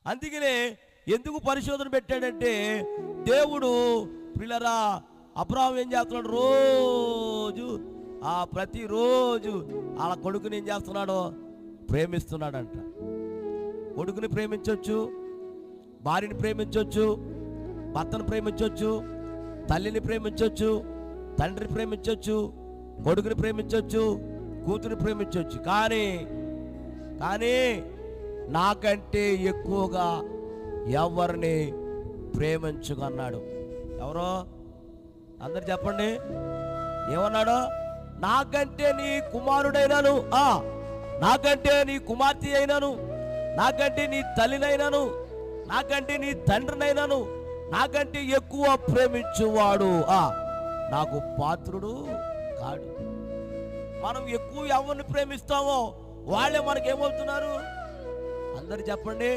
అందుకనే ఎందుకు పరిశోధన పెట్టాడంటే, దేవుడు పిల్లరా అబ్రాహాం ఏం చేస్తున్నాడు, రోజు ప్రతిరోజు వాళ్ళ కొడుకుని ఏం చేస్తున్నాడో ప్రేమిస్తున్నాడంట. కొడుకుని ప్రేమించవచ్చు, భార్యని ప్రేమించవచ్చు, భర్తను ప్రేమించవచ్చు, తల్లిని ప్రేమించవచ్చు, తండ్రిని ప్రేమించవచ్చు, కొడుకుని ప్రేమించవచ్చు, కూతురిని ప్రేమించవచ్చు. కానీ నాకంటే ఎక్కువగా ఎవరిని ప్రేమించుకున్నాడు. ఎవరో అందరు చెప్పండి, ఏమన్నాడు? నాకంటే నీ కుమారుడైనాను, నాకంటే నీ కుమార్తె అయినాను, నాకంటే నీ తల్లినైనాను, నాకంటే నీ తండ్రినైనాను, నాకంటే ఎక్కువ ప్రేమించువాడు నాకు పాత్రుడు కాడు. మనం ఎక్కువ ఎవరిని ప్రేమిస్తామో వాళ్ళే మనకేమవుతున్నారు? అందరు చెప్పండి.